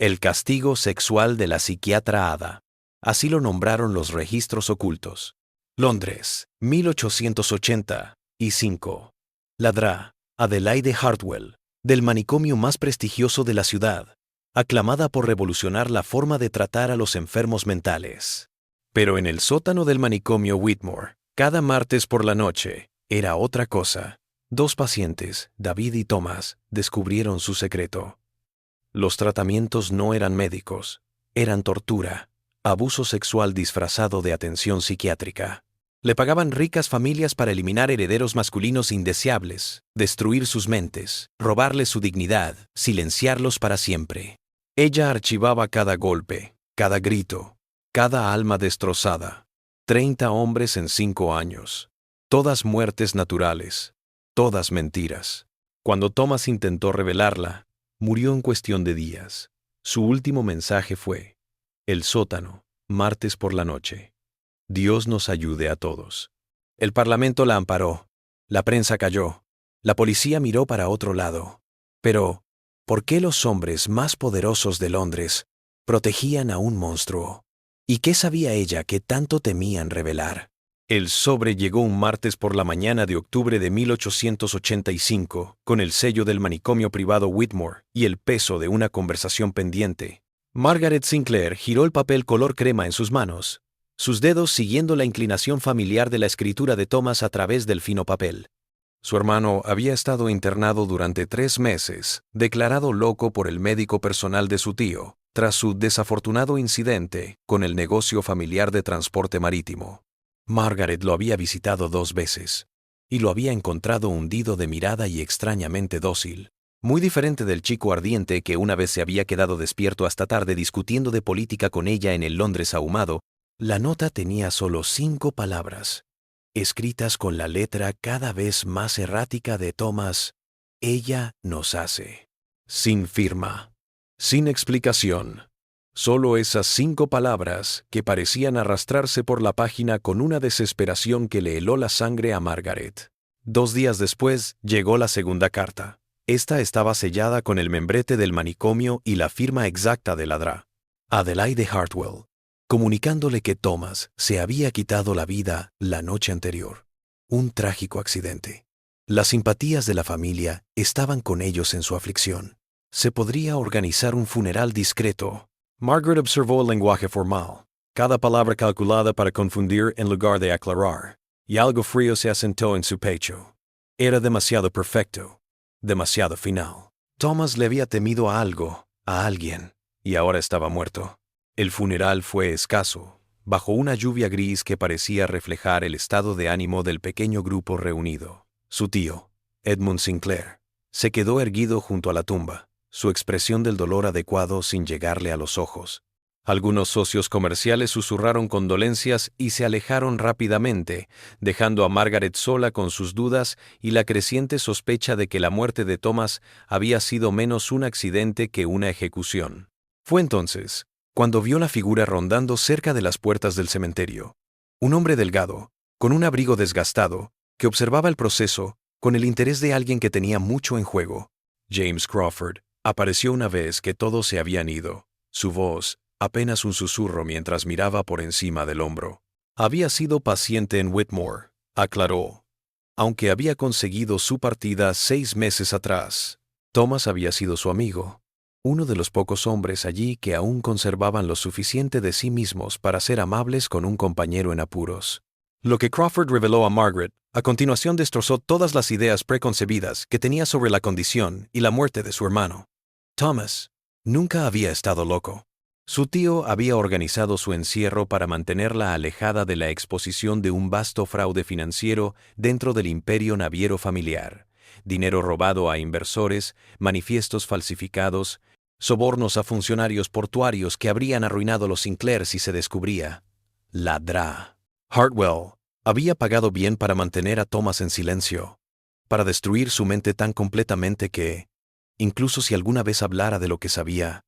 El castigo sexual de la psiquiatra Ada. Así lo nombraron los registros ocultos. Londres, 1885. La Dra. Adelaide Hartwell, del manicomio más prestigioso de la ciudad, aclamada por revolucionar la forma de tratar a los enfermos mentales. Pero en el sótano del manicomio Whitmore, cada martes por la noche, era otra cosa. Dos pacientes, David y Thomas, descubrieron su secreto. Los tratamientos no eran médicos, eran tortura, abuso sexual disfrazado de atención psiquiátrica. Le pagaban ricas familias para eliminar herederos masculinos indeseables, destruir sus mentes, robarles su dignidad, silenciarlos para siempre. Ella archivaba cada golpe, cada grito, cada alma destrozada. 30 hombres en 5 años. Todas muertes naturales, todas mentiras. Cuando Thomas intentó revelarla, murió en cuestión de días. Su último mensaje fue: el sótano, martes por la noche. Dios nos ayude a todos. El Parlamento la amparó. La prensa calló. La policía miró para otro lado. Pero, ¿por qué los hombres más poderosos de Londres protegían a un monstruo? ¿Y qué sabía ella que tanto temían revelar? El sobre llegó un martes por la mañana de octubre de 1885, con el sello del manicomio privado Whitmore y el peso de una conversación pendiente. Margaret Sinclair giró el papel color crema en sus manos, sus dedos siguiendo la inclinación familiar de la escritura de Thomas a través del fino papel. Su hermano había estado internado durante 3 meses, declarado loco por el médico personal de su tío, tras su desafortunado incidente con el negocio familiar de transporte marítimo. Margaret lo había visitado 2 veces, y lo había encontrado hundido de mirada y extrañamente dócil, muy diferente del chico ardiente que una vez se había quedado despierto hasta tarde discutiendo de política con ella en el Londres ahumado. La nota tenía solo 5 palabras, escritas con la letra cada vez más errática de Thomas: ella nos hace. Sin firma, sin explicación. Solo esas 5 palabras que parecían arrastrarse por la página con una desesperación que le heló la sangre a Margaret. 2 días después llegó la segunda carta. Esta estaba sellada con el membrete del manicomio y la firma exacta de la Dra. Adelaide Hartwell, comunicándole que Thomas se había quitado la vida la noche anterior. Un trágico accidente. Las simpatías de la familia estaban con ellos en su aflicción. Se podría organizar un funeral discreto. Margaret observó el lenguaje formal, cada palabra calculada para confundir en lugar de aclarar, y algo frío se asentó en su pecho. Era demasiado perfecto, demasiado final. Thomas le había temido a algo, a alguien, y ahora estaba muerto. El funeral fue escaso, bajo una lluvia gris que parecía reflejar el estado de ánimo del pequeño grupo reunido. Su tío, Edmund Sinclair, se quedó erguido junto a la tumba, su expresión del dolor adecuado sin llegarle a los ojos. Algunos socios comerciales susurraron condolencias y se alejaron rápidamente, dejando a Margaret sola con sus dudas y la creciente sospecha de que la muerte de Thomas había sido menos un accidente que una ejecución. Fue entonces cuando vio la figura rondando cerca de las puertas del cementerio. Un hombre delgado, con un abrigo desgastado, que observaba el proceso con el interés de alguien que tenía mucho en juego. James Crawford apareció una vez que todos se habían ido. Su voz, apenas un susurro mientras miraba por encima del hombro. Había sido paciente en Whitmore, aclaró, aunque había conseguido su partida 6 meses atrás. Thomas había sido su amigo, uno de los pocos hombres allí que aún conservaban lo suficiente de sí mismos para ser amables con un compañero en apuros. Lo que Crawford reveló a Margaret a continuación destrozó todas las ideas preconcebidas que tenía sobre la condición y la muerte de su hermano. Thomas nunca había estado loco. Su tío había organizado su encierro para mantenerla alejada de la exposición de un vasto fraude financiero dentro del imperio naviero familiar, dinero robado a inversores, manifiestos falsificados, sobornos a funcionarios portuarios que habrían arruinado a los Sinclair si se descubría. La Dra. Hartwell había pagado bien para mantener a Thomas en silencio, para destruir su mente tan completamente que, incluso si alguna vez hablara de lo que sabía,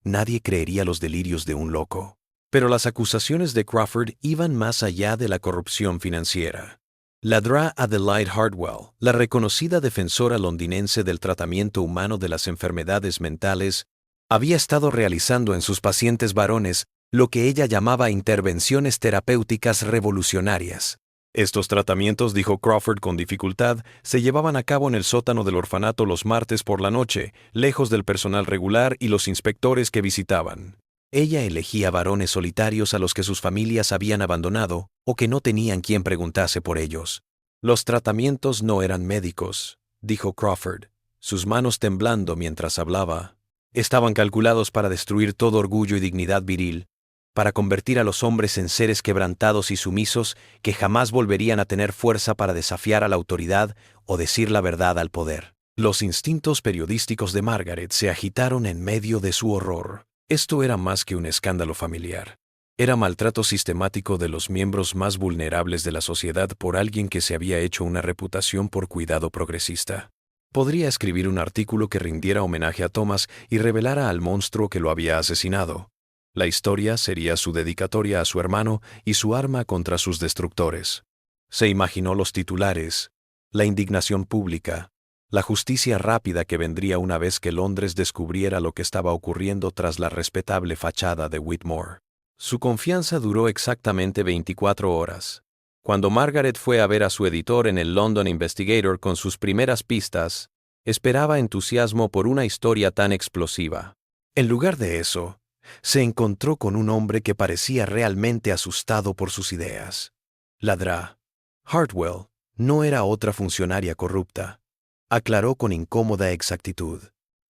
nadie creería los delirios de un loco. Pero las acusaciones de Crawford iban más allá de la corrupción financiera. La Dra. Adelaide Hartwell, la reconocida defensora londinense del tratamiento humano de las enfermedades mentales, Había estado realizando en sus pacientes varones lo que ella llamaba intervenciones terapéuticas revolucionarias. Estos tratamientos, dijo Crawford con dificultad, se llevaban a cabo en el sótano del orfanato los martes por la noche, lejos del personal regular y los inspectores que visitaban. Ella elegía varones solitarios a los que sus familias habían abandonado o que no tenían quien preguntase por ellos. Los tratamientos no eran médicos, dijo Crawford, sus manos temblando mientras hablaba. Estaban calculados para destruir todo orgullo y dignidad viril, para convertir a los hombres en seres quebrantados y sumisos que jamás volverían a tener fuerza para desafiar a la autoridad o decir la verdad al poder. Los instintos periodísticos de Margaret se agitaron en medio de su horror. Esto era más que un escándalo familiar. Era maltrato sistemático de los miembros más vulnerables de la sociedad por alguien que se había hecho una reputación por cuidado progresista. Podría escribir un artículo que rindiera homenaje a Thomas y revelara al monstruo que lo había asesinado. La historia sería su dedicatoria a su hermano y su arma contra sus destructores. Se imaginó los titulares, la indignación pública, la justicia rápida que vendría una vez que Londres descubriera lo que estaba ocurriendo tras la respetable fachada de Whitmore. Su confianza duró exactamente 24 horas. Cuando Margaret fue a ver a su editor en el London Investigator con sus primeras pistas, esperaba entusiasmo por una historia tan explosiva. En lugar de eso, se encontró con un hombre que parecía realmente asustado por sus ideas. La Dra. Hartwell no era otra funcionaria corrupta, aclaró con incómoda exactitud.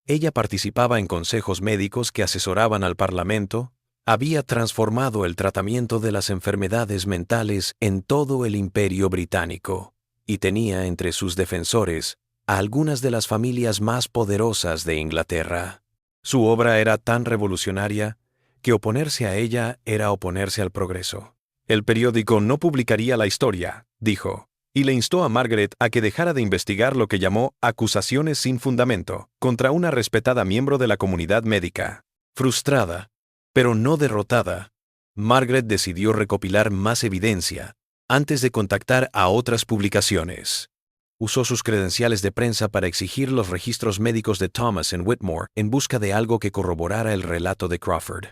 Ella participaba en consejos médicos que asesoraban al Parlamento, había transformado el tratamiento de las enfermedades mentales en todo el Imperio Británico, y tenía entre sus defensores a algunas de las familias más poderosas de Inglaterra. Su obra era tan revolucionaria que oponerse a ella era oponerse al progreso. El periódico no publicaría la historia, dijo, y le instó a Margaret a que dejara de investigar lo que llamó acusaciones sin fundamento contra una respetada miembro de la comunidad médica. Frustrada, pero no derrotada, Margaret decidió recopilar más evidencia antes de contactar a otras publicaciones. Usó sus credenciales de prensa para exigir los registros médicos de Thomas en Whitmore en busca de algo que corroborara el relato de Crawford.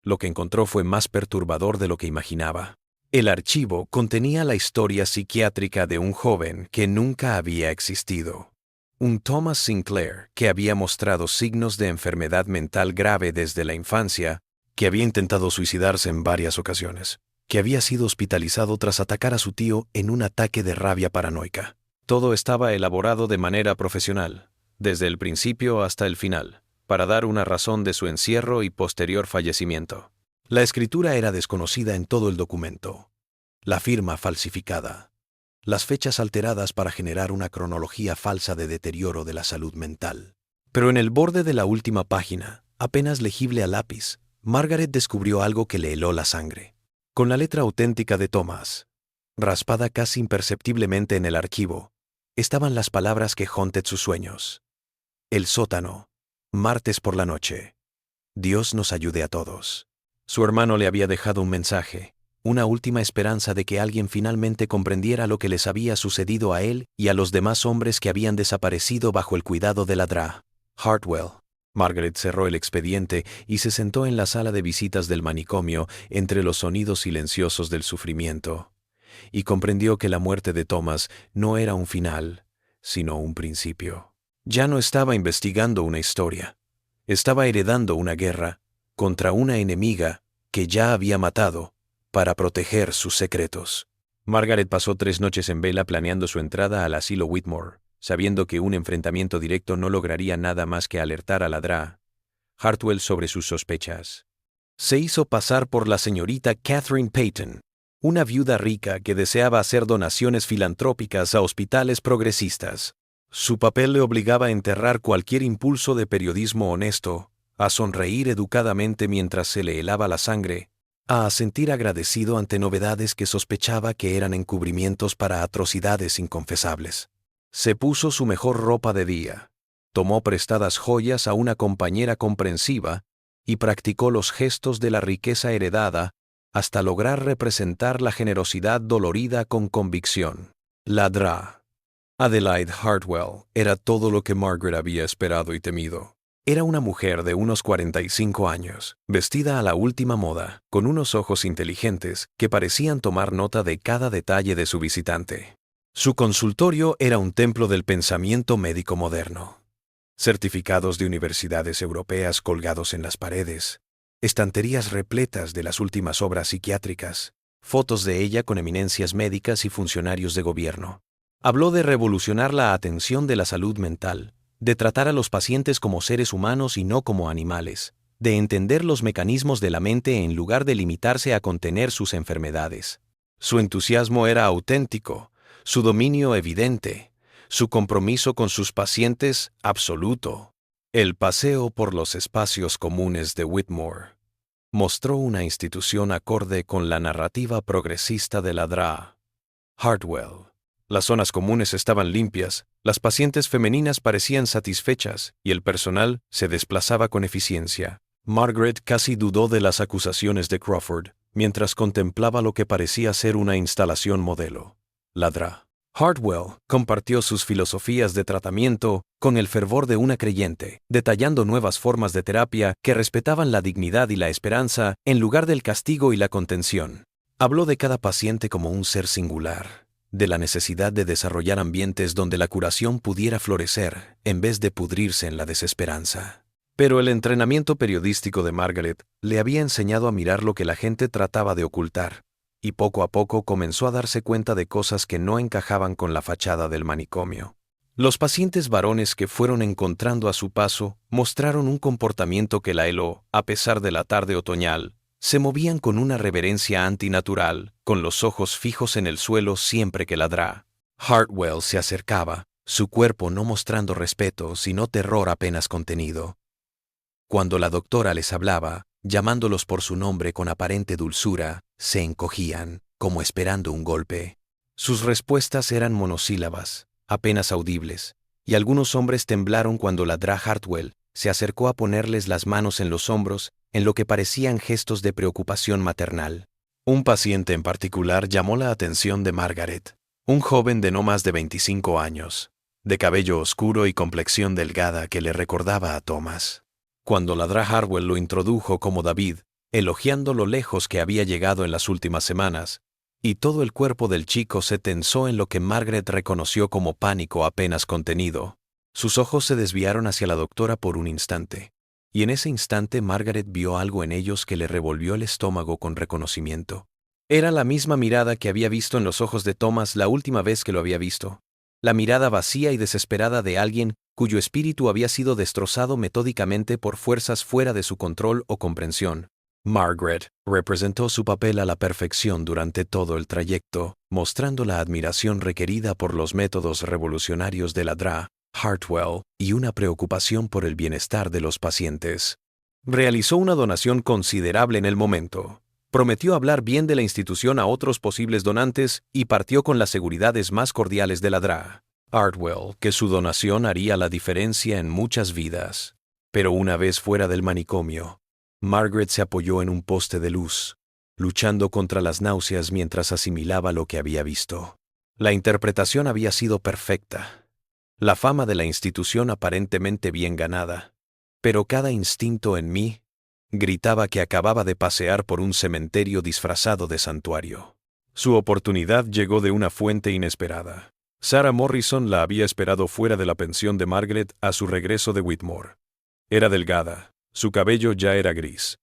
Lo que encontró fue más perturbador de lo que imaginaba. El archivo contenía la historia psiquiátrica de un joven que nunca había existido. Un Thomas Sinclair que había mostrado signos de enfermedad mental grave desde la infancia, que había intentado suicidarse en varias ocasiones, que había sido hospitalizado tras atacar a su tío en un ataque de rabia paranoica. Todo estaba elaborado de manera profesional, desde el principio hasta el final, para dar una razón de su encierro y posterior fallecimiento. La escritura era desconocida en todo el documento, la firma falsificada, las fechas alteradas para generar una cronología falsa de deterioro de la salud mental. Pero en el borde de la última página, apenas legible a lápiz, Margaret descubrió algo que le heló la sangre. Con la letra auténtica de Thomas, raspada casi imperceptiblemente en el archivo, estaban las palabras que haunted sus sueños. El sótano, martes por la noche. Dios nos ayude a todos. Su hermano le había dejado un mensaje, una última esperanza de que alguien finalmente comprendiera lo que les había sucedido a él y a los demás hombres que habían desaparecido bajo el cuidado de la Dra. Hartwell. Margaret cerró el expediente y se sentó en la sala de visitas del manicomio entre los sonidos silenciosos del sufrimiento, y comprendió que la muerte de Thomas no era un final, sino un principio. Ya no estaba investigando una historia, estaba heredando una guerra contra una enemiga que ya había matado para proteger sus secretos. Margaret pasó 3 noches en vela planeando su entrada al asilo Whitmore, sabiendo que un enfrentamiento directo no lograría nada más que alertar a la Dra. Hartwell sobre sus sospechas. Se hizo pasar por la señorita Catherine Peyton, una viuda rica que deseaba hacer donaciones filantrópicas a hospitales progresistas. Su papel le obligaba a enterrar cualquier impulso de periodismo honesto, a sonreír educadamente mientras se le helaba la sangre, a sentir agradecido ante novedades que sospechaba que eran encubrimientos para atrocidades inconfesables. Se puso su mejor ropa de día, tomó prestadas joyas a una compañera comprensiva y practicó los gestos de la riqueza heredada hasta lograr representar la generosidad dolorida con convicción. La Dra. Adelaide Hartwell era todo lo que Margaret había esperado y temido. Era una mujer de unos 45 años, vestida a la última moda, con unos ojos inteligentes que parecían tomar nota de cada detalle de su visitante. Su consultorio era un templo del pensamiento médico moderno. Certificados de universidades europeas colgados en las paredes, estanterías repletas de las últimas obras psiquiátricas, fotos de ella con eminencias médicas y funcionarios de gobierno. Habló de revolucionar la atención de la salud mental, de tratar a los pacientes como seres humanos y no como animales, de entender los mecanismos de la mente en lugar de limitarse a contener sus enfermedades. Su entusiasmo era auténtico, su dominio evidente, su compromiso con sus pacientes absoluto. El paseo por los espacios comunes de Whitmore mostró una institución acorde con la narrativa progresista de la Dra. Hartwell. Las zonas comunes estaban limpias, las pacientes femeninas parecían satisfechas y el personal se desplazaba con eficiencia. Margaret casi dudó de las acusaciones de Crawford mientras contemplaba lo que parecía ser una instalación modelo. La Dra. Hartwell compartió sus filosofías de tratamiento con el fervor de una creyente, detallando nuevas formas de terapia que respetaban la dignidad y la esperanza en lugar del castigo y la contención. Habló de cada paciente como un ser singular, de la necesidad de desarrollar ambientes donde la curación pudiera florecer en vez de pudrirse en la desesperanza. Pero el entrenamiento periodístico de Margaret le había enseñado a mirar lo que la gente trataba de ocultar, y poco a poco comenzó a darse cuenta de cosas que no encajaban con la fachada del manicomio. Los pacientes varones que fueron encontrando a su paso mostraron un comportamiento que la heló, a pesar de la tarde otoñal. Se movían con una reverencia antinatural, con los ojos fijos en el suelo siempre que la Dra. Hartwell se acercaba, su cuerpo no mostrando respeto, sino terror apenas contenido. Cuando la doctora les hablaba, llamándolos por su nombre con aparente dulzura, se encogían, como esperando un golpe. Sus respuestas eran monosílabas, apenas audibles, y algunos hombres temblaron cuando la Dra. Hartwell se acercó a ponerles las manos en los hombros en lo que parecían gestos de preocupación maternal. Un paciente en particular llamó la atención de Margaret, un joven de no más de 25 años, de cabello oscuro y complexión delgada que le recordaba a Thomas. Cuando la Dra. Hartwell lo introdujo como David, elogiando lo lejos que había llegado en las últimas semanas, y todo el cuerpo del chico se tensó en lo que Margaret reconoció como pánico apenas contenido. Sus ojos se desviaron hacia la doctora por un instante, y en ese instante Margaret vio algo en ellos que le revolvió el estómago con reconocimiento. Era la misma mirada que había visto en los ojos de Thomas la última vez que lo había visto, la mirada vacía y desesperada de alguien cuyo espíritu había sido destrozado metódicamente por fuerzas fuera de su control o comprensión. Margaret representó su papel a la perfección durante todo el trayecto, mostrando la admiración requerida por los métodos revolucionarios de la Dra. Hartwell y una preocupación por el bienestar de los pacientes. Realizó una donación considerable en el momento. Prometió hablar bien de la institución a otros posibles donantes y partió con las seguridades más cordiales de la Dra. Hartwell que su donación haría la diferencia en muchas vidas. Pero una vez fuera del manicomio, Margaret se apoyó en un poste de luz, luchando contra las náuseas mientras asimilaba lo que había visto. La interpretación había sido perfecta. La fama de la institución aparentemente bien ganada. Pero cada instinto en mí gritaba que acababa de pasear por un cementerio disfrazado de santuario. Su oportunidad llegó de una fuente inesperada. Sarah Morrison la había esperado fuera de la pensión de Margaret a su regreso de Whitmore. Era delgada, su cabello ya era gris,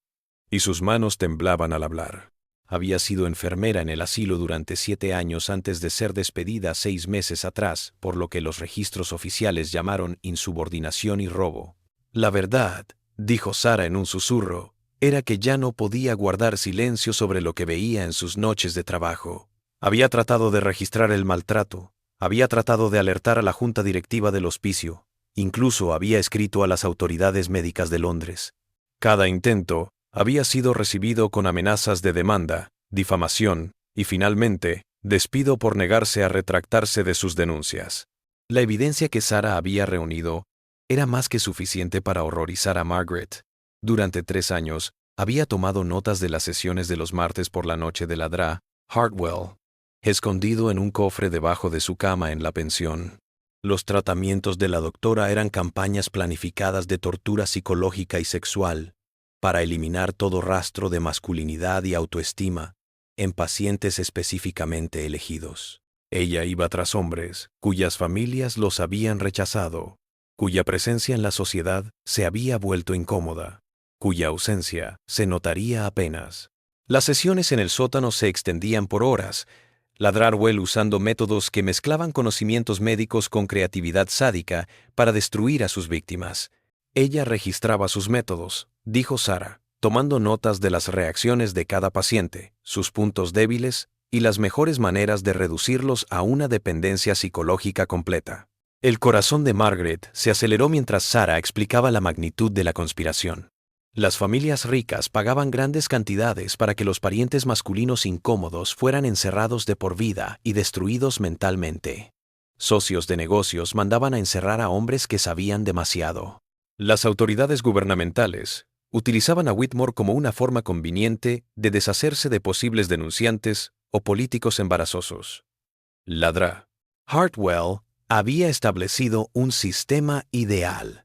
y sus manos temblaban al hablar. Había sido enfermera en el asilo durante 7 años antes de ser despedida 6 meses atrás, por lo que los registros oficiales llamaron insubordinación y robo. La verdad, dijo Sarah en un susurro, era que ya no podía guardar silencio sobre lo que veía en sus noches de trabajo. Había tratado de registrar el maltrato, había tratado de alertar a la junta directiva del hospicio, incluso había escrito a las autoridades médicas de Londres. Cada intento había sido recibido con amenazas de demanda, difamación y, finalmente, despido por negarse a retractarse de sus denuncias. La evidencia que Sarah había reunido era más que suficiente para horrorizar a Margaret. Durante 3 años, había tomado notas de las sesiones de los martes por la noche de la Dra. Hartwell, escondido en un cofre debajo de su cama en la pensión. Los tratamientos de la doctora eran campañas planificadas de tortura psicológica y sexual para eliminar todo rastro de masculinidad y autoestima en pacientes específicamente elegidos. Ella iba tras hombres cuyas familias los habían rechazado, cuya presencia en la sociedad se había vuelto incómoda, cuya ausencia se notaría apenas. Las sesiones en el sótano se extendían por horas, Ladrárwell usando métodos que mezclaban conocimientos médicos con creatividad sádica para destruir a sus víctimas. Ella registraba sus métodos, dijo Sarah, tomando notas de las reacciones de cada paciente, sus puntos débiles y las mejores maneras de reducirlos a una dependencia psicológica completa. El corazón de Margaret se aceleró mientras Sarah explicaba la magnitud de la conspiración. Las familias ricas pagaban grandes cantidades para que los parientes masculinos incómodos fueran encerrados de por vida y destruidos mentalmente. Socios de negocios mandaban a encerrar a hombres que sabían demasiado. Las autoridades gubernamentales utilizaban a Whitmore como una forma conveniente de deshacerse de posibles denunciantes o políticos embarazosos. Ladra. Hartwell había establecido un sistema ideal.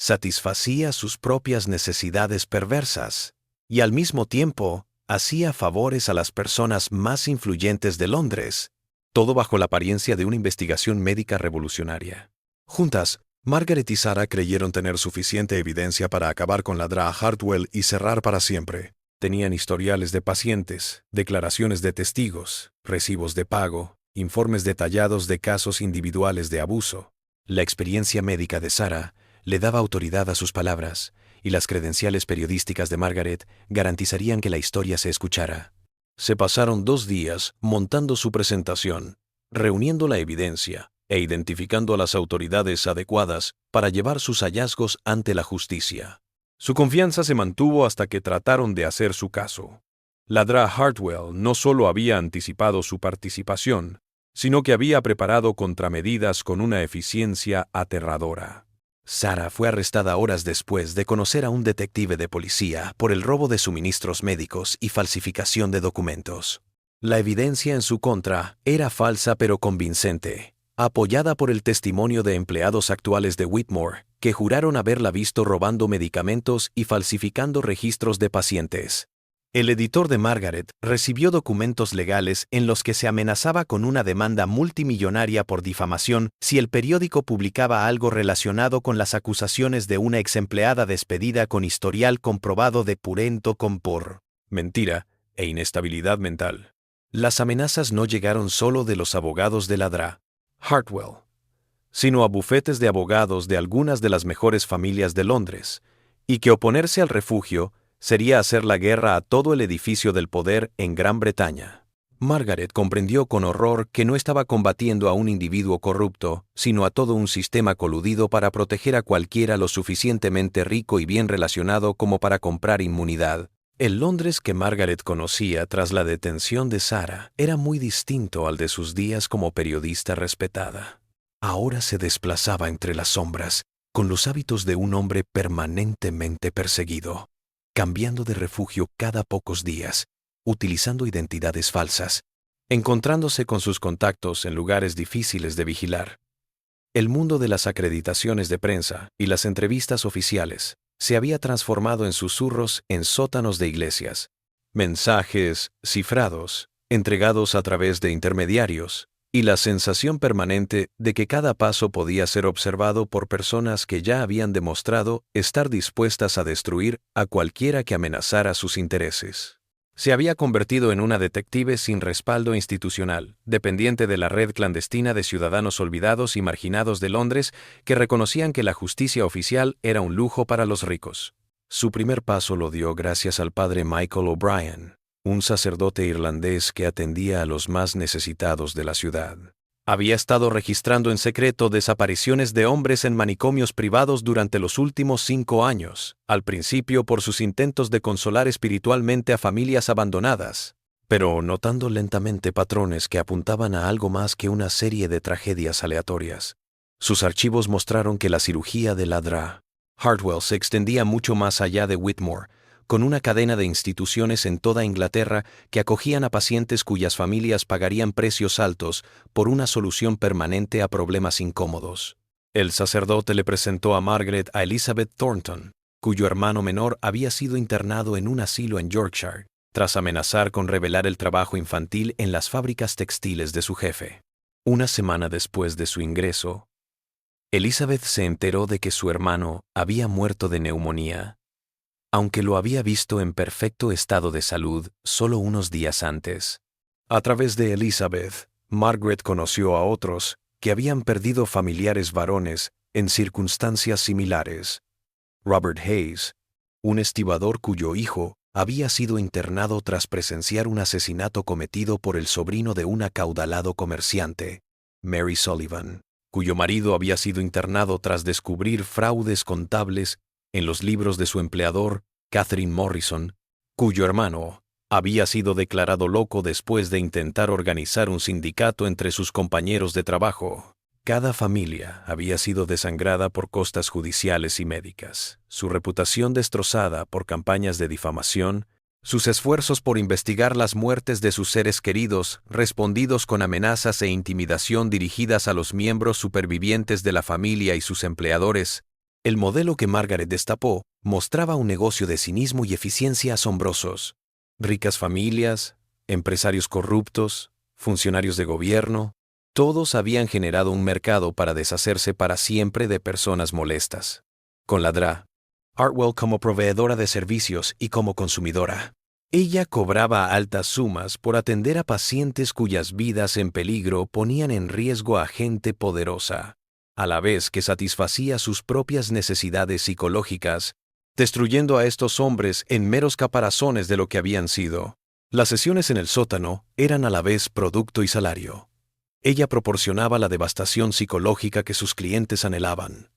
Satisfacía sus propias necesidades perversas y al mismo tiempo hacía favores a las personas más influyentes de Londres, todo bajo la apariencia de una investigación médica revolucionaria. Juntas, Margaret y Sarah creyeron tener suficiente evidencia para acabar con Ladra Hartwell y cerrar para siempre. Tenían historiales de pacientes, declaraciones de testigos, recibos de pago, informes detallados de casos individuales de abuso. La experiencia médica de Sarah le daba autoridad a sus palabras, y las credenciales periodísticas de Margaret garantizarían que la historia se escuchara. Se pasaron 2 días montando su presentación, reuniendo la evidencia e identificando a las autoridades adecuadas para llevar sus hallazgos ante la justicia. Su confianza se mantuvo hasta que trataron de hacer su caso. Ladra Hartwell no solo había anticipado su participación, sino que había preparado contramedidas con una eficiencia aterradora. Sarah fue arrestada horas después de conocer a un detective de policía por el robo de suministros médicos y falsificación de documentos. La evidencia en su contra era falsa pero convincente, apoyada por el testimonio de empleados actuales de Whitmore, que juraron haberla visto robando medicamentos y falsificando registros de pacientes. El editor de Margaret recibió documentos legales en los que se amenazaba con una demanda multimillonaria por difamación si el periódico publicaba algo relacionado con las acusaciones de una exempleada despedida con historial comprobado de purento con por mentira e inestabilidad mental. Las amenazas no llegaron solo de los abogados de Ladra Hartwell, sino a bufetes de abogados de algunas de las mejores familias de Londres, y que oponerse al refugio sería hacer la guerra a todo el edificio del poder en Gran Bretaña. Margaret comprendió con horror que no estaba combatiendo a un individuo corrupto, sino a todo un sistema coludido para proteger a cualquiera lo suficientemente rico y bien relacionado como para comprar inmunidad. El Londres que Margaret conocía tras la detención de Sarah era muy distinto al de sus días como periodista respetada. Ahora se desplazaba entre las sombras, con los hábitos de un hombre permanentemente perseguido, cambiando de refugio cada pocos días, utilizando identidades falsas, encontrándose con sus contactos en lugares difíciles de vigilar. El mundo de las acreditaciones de prensa y las entrevistas oficiales se había transformado en susurros en sótanos de iglesias, mensajes cifrados, entregados a través de intermediarios, y la sensación permanente de que cada paso podía ser observado por personas que ya habían demostrado estar dispuestas a destruir a cualquiera que amenazara sus intereses. Se había convertido en una detective sin respaldo institucional, dependiente de la red clandestina de ciudadanos olvidados y marginados de Londres que reconocían que la justicia oficial era un lujo para los ricos. Su primer paso lo dio gracias al padre Michael O'Brien, un sacerdote irlandés que atendía a los más necesitados de la ciudad. Había estado registrando en secreto desapariciones de hombres en manicomios privados durante los últimos 5 años, al principio por sus intentos de consolar espiritualmente a familias abandonadas, pero notando lentamente patrones que apuntaban a algo más que una serie de tragedias aleatorias. Sus archivos mostraron que la cirugía de Ladra Hartwell se extendía mucho más allá de Whitmore, con una cadena de instituciones en toda Inglaterra que acogían a pacientes cuyas familias pagarían precios altos por una solución permanente a problemas incómodos. El sacerdote le presentó a Margaret a Elizabeth Thornton, cuyo hermano menor había sido internado en un asilo en Yorkshire, tras amenazar con revelar el trabajo infantil en las fábricas textiles de su jefe. Una semana después de su ingreso, Elizabeth se enteró de que su hermano había muerto de neumonía, aunque lo había visto en perfecto estado de salud solo unos días antes. A través de Elizabeth, Margaret conoció a otros que habían perdido familiares varones en circunstancias similares. Robert Hayes, un estibador cuyo hijo había sido internado tras presenciar un asesinato cometido por el sobrino de un acaudalado comerciante, Mary Sullivan, cuyo marido había sido internado tras descubrir fraudes contables en los libros de su empleador, Catherine Morrison, cuyo hermano había sido declarado loco después de intentar organizar un sindicato entre sus compañeros de trabajo. Cada familia había sido desangrada por costas judiciales y médicas, su reputación destrozada por campañas de difamación, sus esfuerzos por investigar las muertes de sus seres queridos respondidos con amenazas e intimidación dirigidas a los miembros supervivientes de la familia y sus empleadores. El modelo que Margaret destapó mostraba un negocio de cinismo y eficiencia asombrosos. Ricas familias, empresarios corruptos, funcionarios de gobierno, todos habían generado un mercado para deshacerse para siempre de personas molestas. Con la Dra. Hartwell como proveedora de servicios y como consumidora. Ella cobraba altas sumas por atender a pacientes cuyas vidas en peligro ponían en riesgo a gente poderosa, a la vez que satisfacía sus propias necesidades psicológicas, destruyendo a estos hombres en meros caparazones de lo que habían sido. Las sesiones en el sótano eran a la vez producto y salario. Ella proporcionaba la devastación psicológica que sus clientes anhelaban,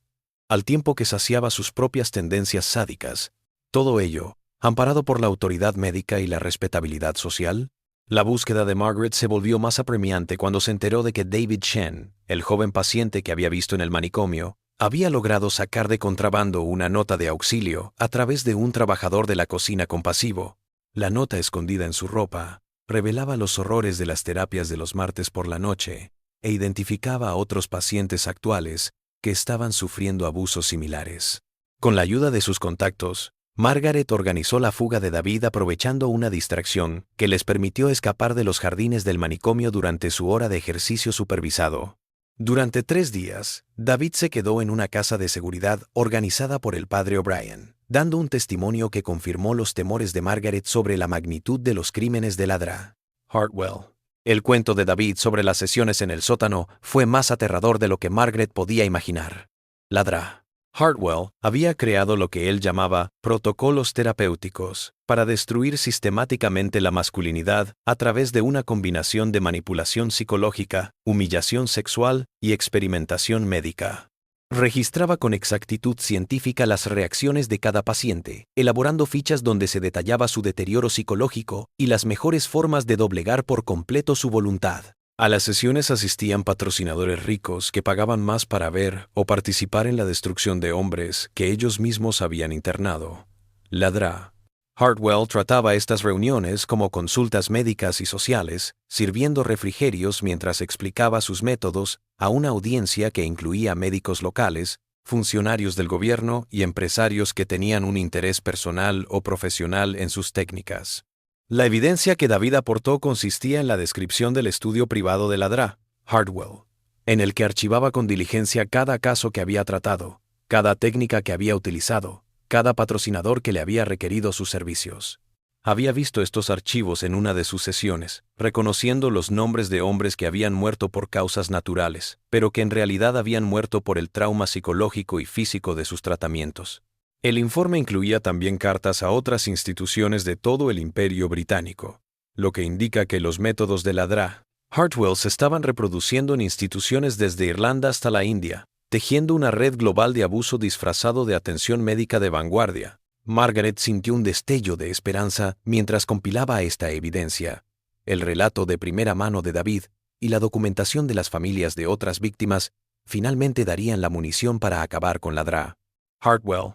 al tiempo que saciaba sus propias tendencias sádicas. Todo ello, amparado por la autoridad médica y la respetabilidad social. La búsqueda de Margaret se volvió más apremiante cuando se enteró de que David Shen, el joven paciente que había visto en el manicomio, había logrado sacar de contrabando una nota de auxilio a través de un trabajador de la cocina compasivo. La nota, escondida en su ropa, revelaba los horrores de las terapias de los martes por la noche e identificaba a otros pacientes actuales que estaban sufriendo abusos similares. Con la ayuda de sus contactos, Margaret organizó la fuga de David aprovechando una distracción que les permitió escapar de los jardines del manicomio durante su hora de ejercicio supervisado. Durante 3 días, David se quedó en una casa de seguridad organizada por el padre O'Brien, dando un testimonio que confirmó los temores de Margaret sobre la magnitud de los crímenes de la Dra. Hartwell. El cuento de David sobre las sesiones en el sótano fue más aterrador de lo que Margaret podía imaginar. La Dra. Hartwell había creado lo que él llamaba protocolos terapéuticos para destruir sistemáticamente la masculinidad a través de una combinación de manipulación psicológica, humillación sexual y experimentación médica. Registraba con exactitud científica las reacciones de cada paciente, elaborando fichas donde se detallaba su deterioro psicológico y las mejores formas de doblegar por completo su voluntad. A las sesiones asistían patrocinadores ricos que pagaban más para ver o participar en la destrucción de hombres que ellos mismos habían internado. La Dra. Hartwell trataba estas reuniones como consultas médicas y sociales, sirviendo refrigerios mientras explicaba sus métodos a una audiencia que incluía médicos locales, funcionarios del gobierno y empresarios que tenían un interés personal o profesional en sus técnicas. La evidencia que David aportó consistía en la descripción del estudio privado de la Dra. Hartwell, en el que archivaba con diligencia cada caso que había tratado, cada técnica que había utilizado, cada patrocinador que le había requerido sus servicios. Había visto estos archivos en una de sus sesiones, reconociendo los nombres de hombres que habían muerto por causas naturales, pero que en realidad habían muerto por el trauma psicológico y físico de sus tratamientos. El informe incluía también cartas a otras instituciones de todo el Imperio Británico, lo que indica que los métodos de la Dra. Hartwell se estaban reproduciendo en instituciones desde Irlanda hasta la India, tejiendo una red global de abuso disfrazado de atención médica de vanguardia. Margaret sintió un destello de esperanza mientras compilaba esta evidencia. El relato de primera mano de David y la documentación de las familias de otras víctimas finalmente darían la munición para acabar con la Dra. Hartwell.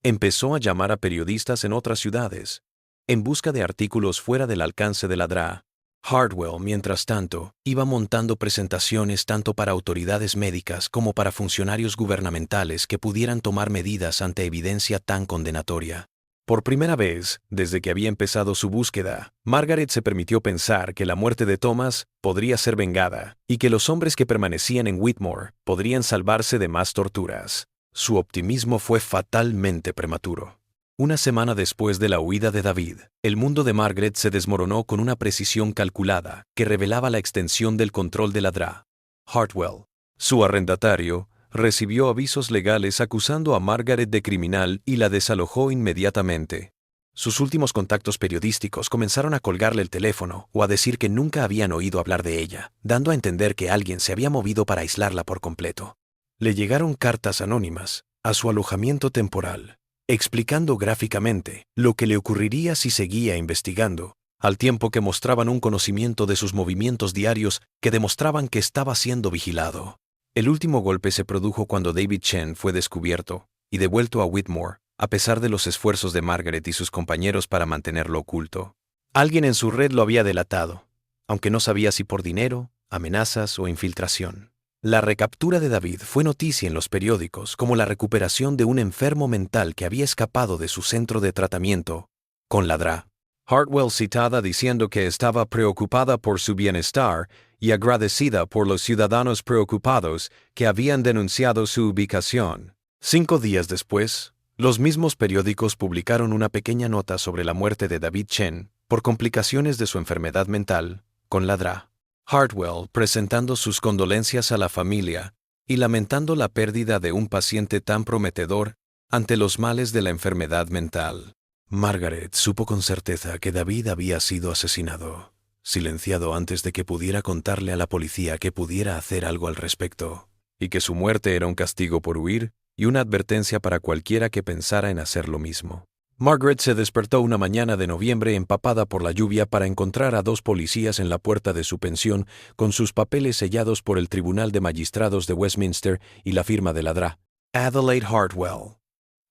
Empezó a llamar a periodistas en otras ciudades, en busca de artículos fuera del alcance de la DRA. Hartwell, mientras tanto, iba montando presentaciones tanto para autoridades médicas como para funcionarios gubernamentales que pudieran tomar medidas ante evidencia tan condenatoria. Por primera vez, desde que había empezado su búsqueda, Margaret se permitió pensar que la muerte de Thomas podría ser vengada y que los hombres que permanecían en Whitmore podrían salvarse de más torturas. Su optimismo fue fatalmente prematuro. Una semana después de la huida de David, el mundo de Margaret se desmoronó con una precisión calculada que revelaba la extensión del control de la DRA. Hartwell, su arrendatario, recibió avisos legales acusando a Margaret de criminal y la desalojó inmediatamente. Sus últimos contactos periodísticos comenzaron a colgarle el teléfono o a decir que nunca habían oído hablar de ella, dando a entender que alguien se había movido para aislarla por completo. Le llegaron cartas anónimas a su alojamiento temporal, explicando gráficamente lo que le ocurriría si seguía investigando, al tiempo que mostraban un conocimiento de sus movimientos diarios que demostraban que estaba siendo vigilado. El último golpe se produjo cuando David Chen fue descubierto y devuelto a Whitmore, a pesar de los esfuerzos de Margaret y sus compañeros para mantenerlo oculto. Alguien en su red lo había delatado, aunque no sabía si por dinero, amenazas o infiltración. La recaptura de David fue noticia en los periódicos como la recuperación de un enfermo mental que había escapado de su centro de tratamiento con la DRA. Hartwell citada diciendo que estaba preocupada por su bienestar y agradecida por los ciudadanos preocupados que habían denunciado su ubicación. 5 días después, los mismos periódicos publicaron una pequeña nota sobre la muerte de David Chen por complicaciones de su enfermedad mental con la DRA. Hartwell presentando sus condolencias a la familia y lamentando la pérdida de un paciente tan prometedor ante los males de la enfermedad mental. Margaret supo con certeza que David había sido asesinado, silenciado antes de que pudiera contarle a la policía que pudiera hacer algo al respecto, y que su muerte era un castigo por huir y una advertencia para cualquiera que pensara en hacer lo mismo. Margaret se despertó una mañana de noviembre empapada por la lluvia para encontrar a 2 policías en la puerta de su pensión con sus papeles sellados por el Tribunal de Magistrados de Westminster y la firma de la DRA. Adelaide Hartwell.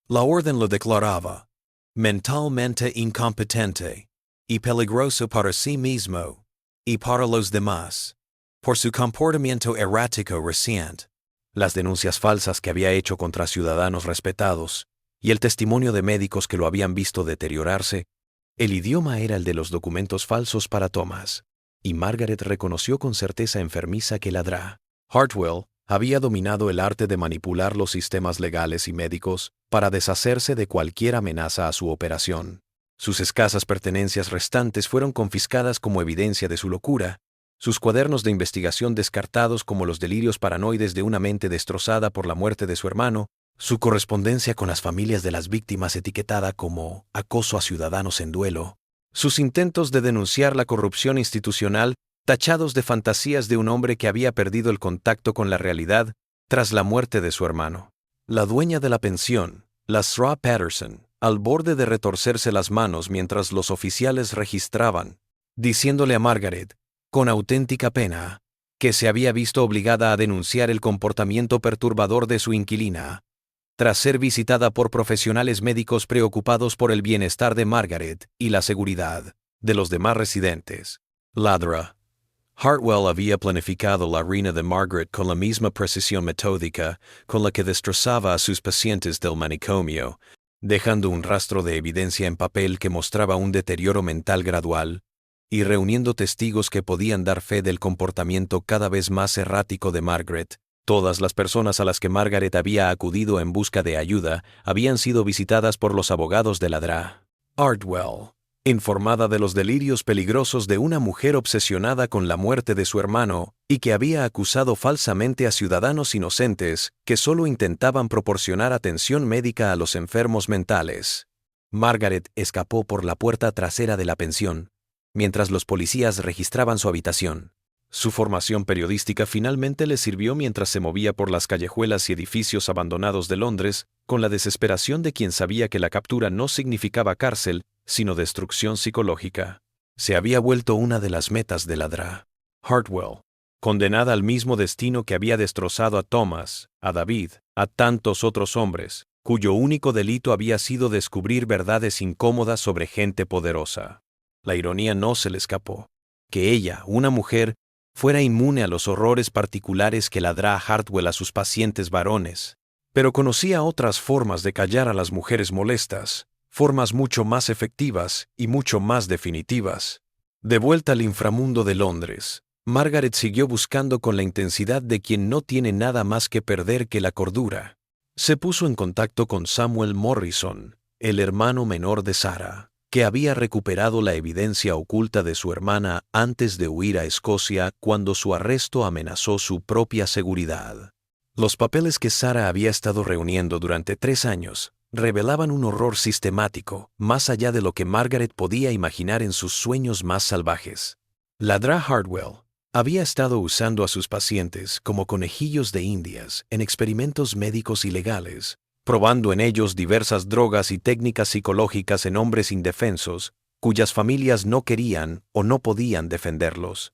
La orden lo declaraba mentalmente incompetente y peligroso para sí mismo y para los demás, por su comportamiento errático reciente. Las denuncias falsas que había hecho contra ciudadanos respetados y el testimonio de médicos que lo habían visto deteriorarse, el idioma era el de los documentos falsos para Thomas, y Margaret reconoció con certeza enfermiza que la DRA. Hartwell había dominado el arte de manipular los sistemas legales y médicos para deshacerse de cualquier amenaza a su operación. Sus escasas pertenencias restantes fueron confiscadas como evidencia de su locura, sus cuadernos de investigación descartados como los delirios paranoides de una mente destrozada por la muerte de su hermano, su correspondencia con las familias de las víctimas etiquetada como acoso a ciudadanos en duelo, sus intentos de denunciar la corrupción institucional tachados de fantasías de un hombre que había perdido el contacto con la realidad tras la muerte de su hermano. La dueña de la pensión, la Sra. Patterson, al borde de retorcerse las manos mientras los oficiales registraban, diciéndole a Margaret, con auténtica pena, que se había visto obligada a denunciar el comportamiento perturbador de su inquilina, tras ser visitada por profesionales médicos preocupados por el bienestar de Margaret y la seguridad de los demás residentes. La DRA. Hartwell había planificado la ruina de Margaret con la misma precisión metódica con la que destrozaba a sus pacientes del manicomio, dejando un rastro de evidencia en papel que mostraba un deterioro mental gradual, y reuniendo testigos que podían dar fe del comportamiento cada vez más errático de Margaret. Todas las personas a las que Margaret había acudido en busca de ayuda habían sido visitadas por los abogados de la DRA. Hartwell, informada de los delirios peligrosos de una mujer obsesionada con la muerte de su hermano y que había acusado falsamente a ciudadanos inocentes que solo intentaban proporcionar atención médica a los enfermos mentales. Margaret escapó por la puerta trasera de la pensión, mientras los policías registraban su habitación. Su formación periodística finalmente le sirvió mientras se movía por las callejuelas y edificios abandonados de Londres, con la desesperación de quien sabía que la captura no significaba cárcel, sino destrucción psicológica. Se había vuelto una de las metas de la DRA. Hartwell, condenada al mismo destino que había destrozado a Thomas, a David, a tantos otros hombres, cuyo único delito había sido descubrir verdades incómodas sobre gente poderosa. La ironía no se le escapó. Que ella, una mujer, fuera inmune a los horrores particulares que ladra Hartwell a sus pacientes varones. Pero conocía otras formas de callar a las mujeres molestas, formas mucho más efectivas y mucho más definitivas. De vuelta al inframundo de Londres, Margaret siguió buscando con la intensidad de quien no tiene nada más que perder que la cordura. Se puso en contacto con Samuel Morrison, el hermano menor de Sarah, que había recuperado la evidencia oculta de su hermana antes de huir a Escocia cuando su arresto amenazó su propia seguridad. Los papeles que Sarah había estado reuniendo durante 3 años revelaban un horror sistemático, más allá de lo que Margaret podía imaginar en sus sueños más salvajes. Ladra Hartwell había estado usando a sus pacientes como conejillos de indias en experimentos médicos ilegales, probando en ellos diversas drogas y técnicas psicológicas en hombres indefensos, cuyas familias no querían o no podían defenderlos.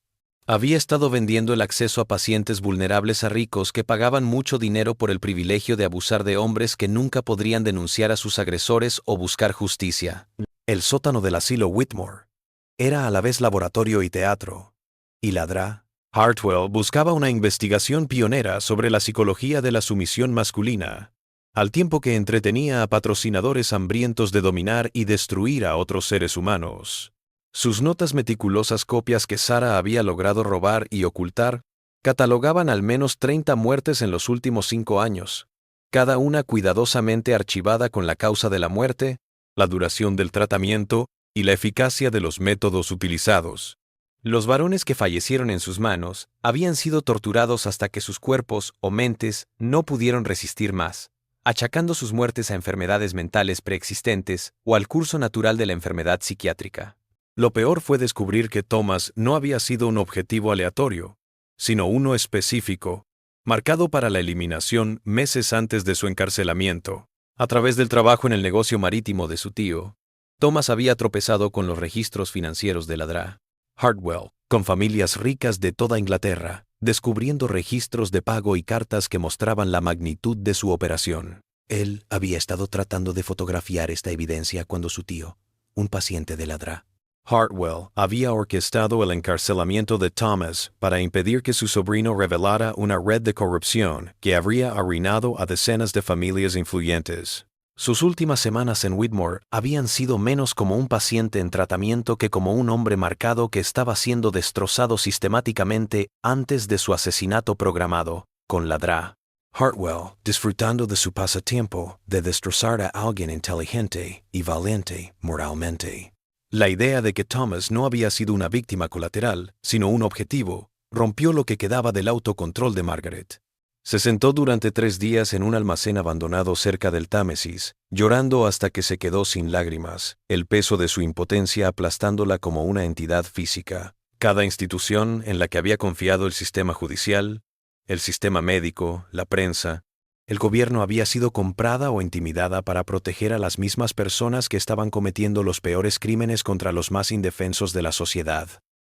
Había estado vendiendo el acceso a pacientes vulnerables a ricos que pagaban mucho dinero por el privilegio de abusar de hombres que nunca podrían denunciar a sus agresores o buscar justicia. El sótano del asilo Whitmore era a la vez laboratorio y teatro. Y Ladra Hartwell buscaba una investigación pionera sobre la psicología de la sumisión masculina, al tiempo que entretenía a patrocinadores hambrientos de dominar y destruir a otros seres humanos. Sus notas meticulosas copias que Sarah había logrado robar y ocultar catalogaban al menos 30 muertes en los últimos 5 años, cada una cuidadosamente archivada con la causa de la muerte, la duración del tratamiento y la eficacia de los métodos utilizados. Los varones que fallecieron en sus manos habían sido torturados hasta que sus cuerpos o mentes no pudieron resistir más, achacando sus muertes a enfermedades mentales preexistentes o al curso natural de la enfermedad psiquiátrica. Lo peor fue descubrir que Thomas no había sido un objetivo aleatorio, sino uno específico, marcado para la eliminación meses antes de su encarcelamiento. A través del trabajo en el negocio marítimo de su tío, Thomas había tropezado con los registros financieros de Ladra Hartwell, con familias ricas de toda Inglaterra, descubriendo registros de pago y cartas que mostraban la magnitud de su operación. Él había estado tratando de fotografiar esta evidencia cuando su tío, un paciente de Ladra Hartwell, había orquestado el encarcelamiento de Thomas para impedir que su sobrino revelara una red de corrupción que habría arruinado a decenas de familias influyentes. Sus últimas semanas en Whitmore habían sido menos como un paciente en tratamiento que como un hombre marcado que estaba siendo destrozado sistemáticamente antes de su asesinato programado, con Ladra Hartwell, disfrutando de su pasatiempo de destrozar a alguien inteligente y valiente moralmente. La idea de que Thomas no había sido una víctima colateral, sino un objetivo, rompió lo que quedaba del autocontrol de Margaret. Se sentó durante 3 días en un almacén abandonado cerca del Támesis, llorando hasta que se quedó sin lágrimas, el peso de su impotencia aplastándola como una entidad física. Cada institución en la que había confiado el sistema judicial, el sistema médico, la prensa, el gobierno había sido comprada o intimidada para proteger a las mismas personas que estaban cometiendo los peores crímenes contra los más indefensos de la sociedad.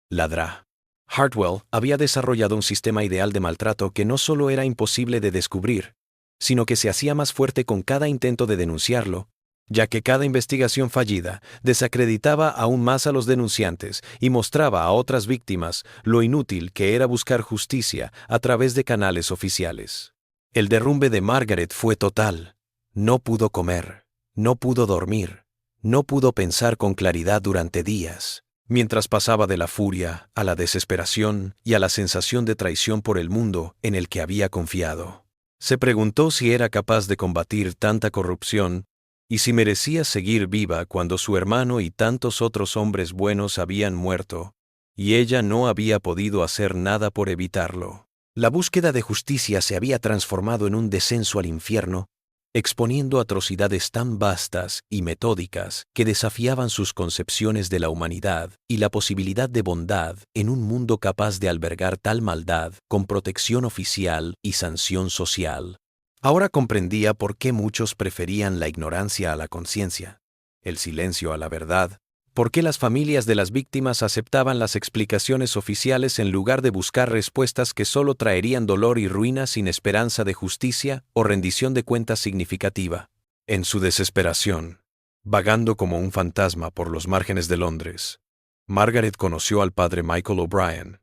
Ladra Hartwell había desarrollado un sistema ideal de maltrato que no solo era imposible de descubrir, sino que se hacía más fuerte con cada intento de denunciarlo, ya que cada investigación fallida desacreditaba aún más a los denunciantes y mostraba a otras víctimas lo inútil que era buscar justicia a través de canales oficiales. El derrumbe de Margaret fue total. No pudo comer, no pudo dormir, no pudo pensar con claridad durante días, mientras pasaba de la furia a la desesperación y a la sensación de traición por el mundo en el que había confiado. Se preguntó si era capaz de combatir tanta corrupción y si merecía seguir viva cuando su hermano y tantos otros hombres buenos habían muerto, y ella no había podido hacer nada por evitarlo. La búsqueda de justicia se había transformado en un descenso al infierno, exponiendo atrocidades tan vastas y metódicas que desafiaban sus concepciones de la humanidad y la posibilidad de bondad en un mundo capaz de albergar tal maldad con protección oficial y sanción social. Ahora comprendía por qué muchos preferían la ignorancia a la conciencia, el silencio a la verdad, por qué las familias de las víctimas aceptaban las explicaciones oficiales en lugar de buscar respuestas que solo traerían dolor y ruina sin esperanza de justicia o rendición de cuentas significativa. En su desesperación, vagando como un fantasma por los márgenes de Londres, Margaret conoció al padre Michael O'Brien,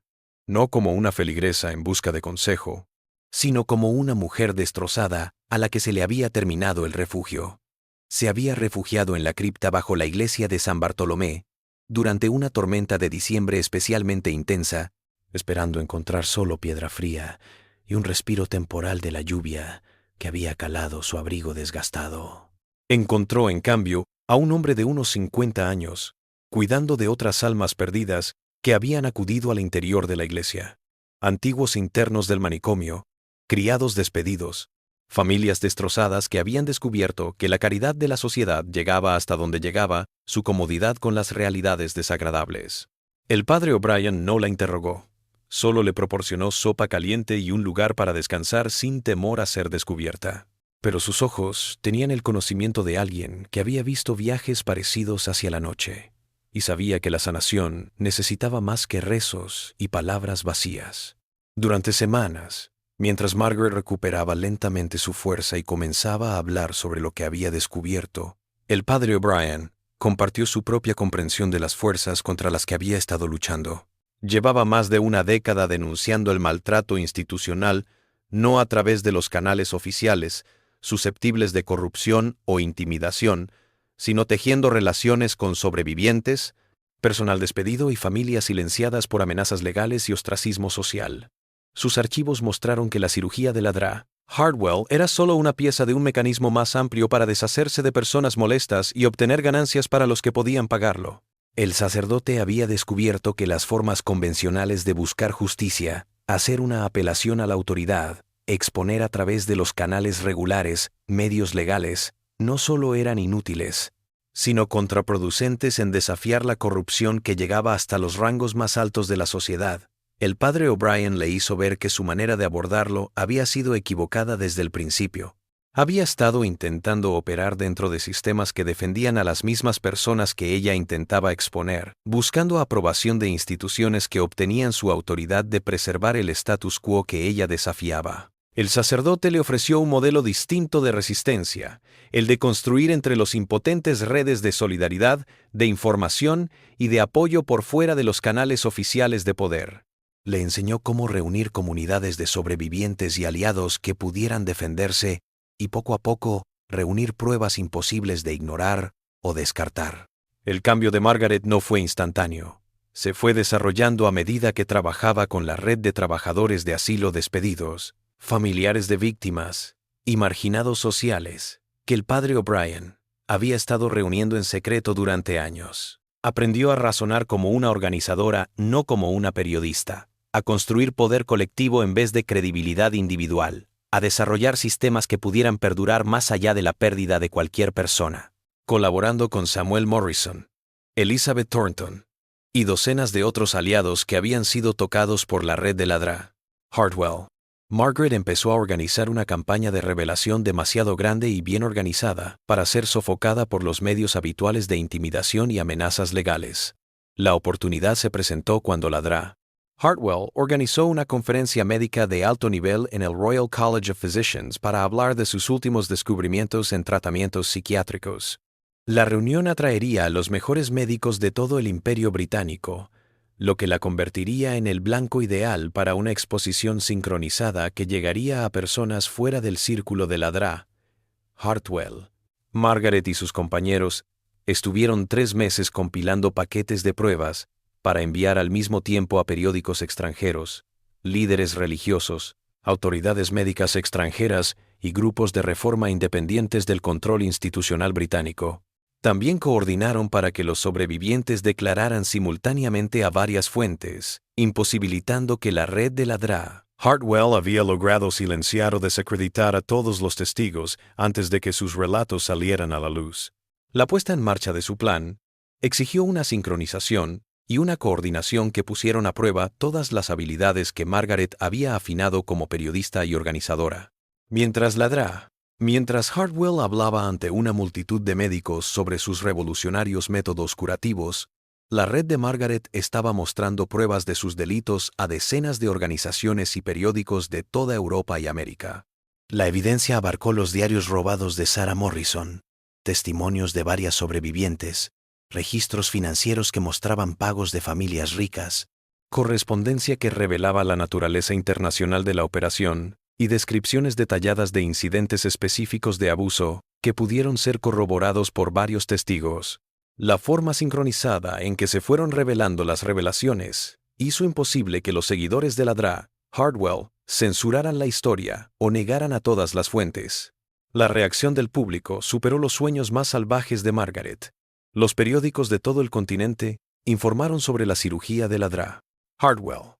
no como una feligresa en busca de consejo, sino como una mujer destrozada a la que se le había terminado el refugio. Se había refugiado en la cripta bajo la iglesia de San Bartolomé, durante una tormenta de diciembre especialmente intensa, esperando encontrar solo piedra fría y un respiro temporal de la lluvia que había calado su abrigo desgastado. Encontró, en cambio, a un hombre de unos 50 años, cuidando de otras almas perdidas que habían acudido al interior de la iglesia. Antiguos internos del manicomio, criados despedidos, familias destrozadas que habían descubierto que la caridad de la sociedad llegaba hasta donde llegaba su comodidad con las realidades desagradables. El padre O'Brien no la interrogó. Solo le proporcionó sopa caliente y un lugar para descansar sin temor a ser descubierta. Pero sus ojos tenían el conocimiento de alguien que había visto viajes parecidos hacia la noche, y sabía que la sanación necesitaba más que rezos y palabras vacías. Durante semanas, mientras Margaret recuperaba lentamente su fuerza y comenzaba a hablar sobre lo que había descubierto, el padre O'Brien compartió su propia comprensión de las fuerzas contra las que había estado luchando. Llevaba más de una década denunciando el maltrato institucional, no a través de los canales oficiales, susceptibles de corrupción o intimidación, sino tejiendo relaciones con sobrevivientes, personal despedido y familias silenciadas por amenazas legales y ostracismo social. Sus archivos mostraron que la cirugía de la Dra. Hartwell era solo una pieza de un mecanismo más amplio para deshacerse de personas molestas y obtener ganancias para los que podían pagarlo. El sacerdote había descubierto que las formas convencionales de buscar justicia, hacer una apelación a la autoridad, exponer a través de los canales regulares, medios legales, no solo eran inútiles, sino contraproducentes en desafiar la corrupción que llegaba hasta los rangos más altos de la sociedad. El padre O'Brien le hizo ver que su manera de abordarlo había sido equivocada desde el principio. Había estado intentando operar dentro de sistemas que defendían a las mismas personas que ella intentaba exponer, buscando aprobación de instituciones que obtenían su autoridad de preservar el status quo que ella desafiaba. El sacerdote le ofreció un modelo distinto de resistencia, el de construir entre los impotentes redes de solidaridad, de información y de apoyo por fuera de los canales oficiales de poder. Le enseñó cómo reunir comunidades de sobrevivientes y aliados que pudieran defenderse y poco a poco reunir pruebas imposibles de ignorar o descartar. El cambio de Margaret no fue instantáneo. Se fue desarrollando a medida que trabajaba con la red de trabajadores de asilo despedidos, familiares de víctimas y marginados sociales que el padre O'Brien había estado reuniendo en secreto durante años. Aprendió a razonar como una organizadora, no como una periodista, a construir poder colectivo en vez de credibilidad individual, a desarrollar sistemas que pudieran perdurar más allá de la pérdida de cualquier persona. Colaborando con Samuel Morrison, Elizabeth Thornton y docenas de otros aliados que habían sido tocados por la red de la Dra. Hartwell, Margaret empezó a organizar una campaña de revelación demasiado grande y bien organizada para ser sofocada por los medios habituales de intimidación y amenazas legales. La oportunidad se presentó cuando la Dra. Hartwell organizó una conferencia médica de alto nivel en el Royal College of Physicians para hablar de sus últimos descubrimientos en tratamientos psiquiátricos. La reunión atraería a los mejores médicos de todo el Imperio Británico, lo que la convertiría en el blanco ideal para una exposición sincronizada que llegaría a personas fuera del círculo de la Dra. Hartwell. Margaret y sus compañeros estuvieron 3 meses compilando paquetes de pruebas para enviar al mismo tiempo a periódicos extranjeros, líderes religiosos, autoridades médicas extranjeras y grupos de reforma independientes del control institucional británico. También coordinaron para que los sobrevivientes declararan simultáneamente a varias fuentes, imposibilitando que la red de la Dra. Hartwell había logrado silenciar o desacreditar a todos los testigos antes de que sus relatos salieran a la luz. La puesta en marcha de su plan exigió una sincronización y una coordinación que pusieron a prueba todas las habilidades que Margaret había afinado como periodista y organizadora. Mientras Hartwell hablaba ante una multitud de médicos sobre sus revolucionarios métodos curativos, la red de Margaret estaba mostrando pruebas de sus delitos a decenas de organizaciones y periódicos de toda Europa y América. La evidencia abarcó los diarios robados de Sarah Morrison, testimonios de varias sobrevivientes, registros financieros que mostraban pagos de familias ricas, correspondencia que revelaba la naturaleza internacional de la operación y descripciones detalladas de incidentes específicos de abuso que pudieron ser corroborados por varios testigos. La forma sincronizada en que se fueron revelando las revelaciones hizo imposible que los seguidores de la DRA, Hardwell, censuraran la historia o negaran a todas las fuentes. La reacción del público superó los sueños más salvajes de Margaret. Los periódicos de todo el continente informaron sobre la cirugía de la DRA. Hardwell.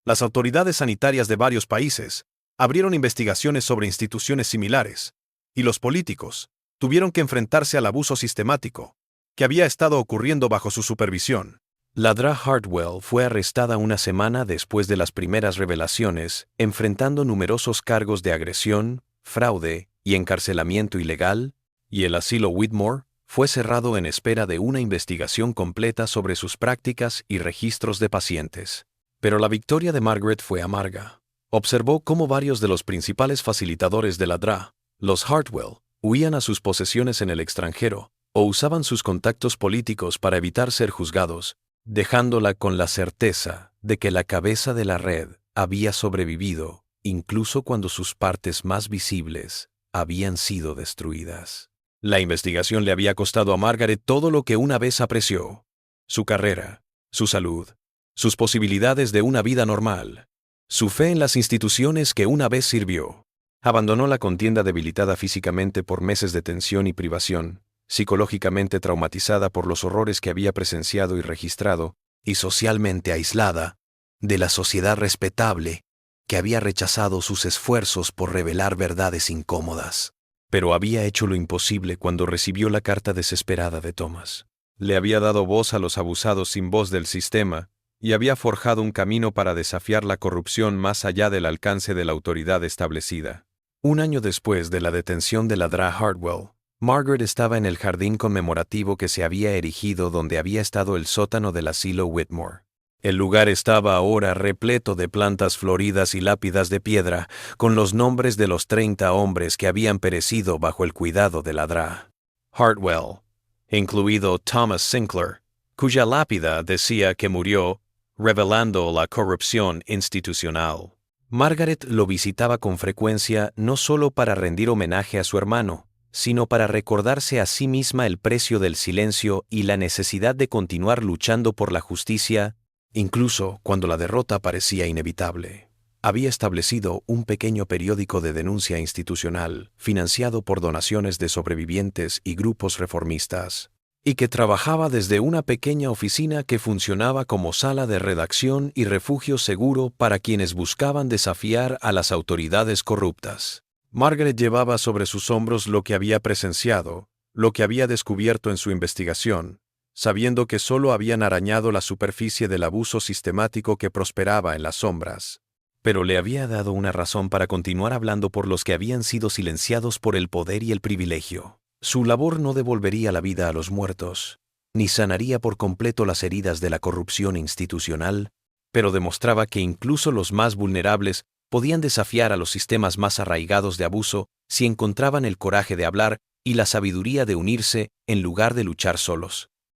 Las autoridades sanitarias de varios países abrieron investigaciones sobre instituciones similares, y los políticos tuvieron que enfrentarse al abuso sistemático que había estado ocurriendo bajo su supervisión. La DRA Hardwell fue arrestada una semana después de las primeras revelaciones, enfrentando numerosos cargos de agresión, fraude y encarcelamiento ilegal, y el asilo Whitmore fue cerrado en espera de una investigación completa sobre sus prácticas y registros de pacientes. Pero la victoria de Margaret fue amarga. Observó cómo varios de los principales facilitadores de la DRA, los Hardwell, huían a sus posesiones en el extranjero o usaban sus contactos políticos para evitar ser juzgados, dejándola con la certeza de que la cabeza de la red había sobrevivido, incluso cuando sus partes más visibles habían sido destruidas. La investigación le había costado a Margaret todo lo que una vez apreció: su carrera, su salud, sus posibilidades de una vida normal, su fe en las instituciones que una vez sirvió. Abandonó la contienda debilitada físicamente por meses de tensión y privación, psicológicamente traumatizada por los horrores que había presenciado y registrado, y socialmente aislada de la sociedad respetable que había rechazado sus esfuerzos por revelar verdades incómodas. Pero había hecho lo imposible cuando recibió la carta desesperada de Thomas. Le había dado voz a los abusados sin voz del sistema y había forjado un camino para desafiar la corrupción más allá del alcance de la autoridad establecida. Un año después de la detención de la DRA Hardwell, Margaret estaba en el jardín conmemorativo que se había erigido donde había estado el sótano del asilo Whitmore. El lugar estaba ahora repleto de plantas floridas y lápidas de piedra, con los nombres de los 30 hombres que habían perecido bajo el cuidado de la DRA Hardwell, incluido Thomas Sinclair, cuya lápida decía que murió revelando la corrupción institucional. Margaret lo visitaba con frecuencia no solo para rendir homenaje a su hermano, sino para recordarse a sí misma el precio del silencio y la necesidad de continuar luchando por la justicia, incluso cuando la derrota parecía inevitable. Había establecido un pequeño periódico de denuncia institucional, financiado por donaciones de sobrevivientes y grupos reformistas, y que trabajaba desde una pequeña oficina que funcionaba como sala de redacción y refugio seguro para quienes buscaban desafiar a las autoridades corruptas. Margaret llevaba sobre sus hombros lo que había presenciado, lo que había descubierto en su investigación, sabiendo que solo habían arañado la superficie del abuso sistemático que prosperaba en las sombras. Pero le había dado una razón para continuar hablando por los que habían sido silenciados por el poder y el privilegio. Su labor no devolvería la vida a los muertos, ni sanaría por completo las heridas de la corrupción institucional, pero demostraba que incluso los más vulnerables podían desafiar a los sistemas más arraigados de abuso si encontraban el coraje de hablar y la sabiduría de unirse en lugar de luchar solos.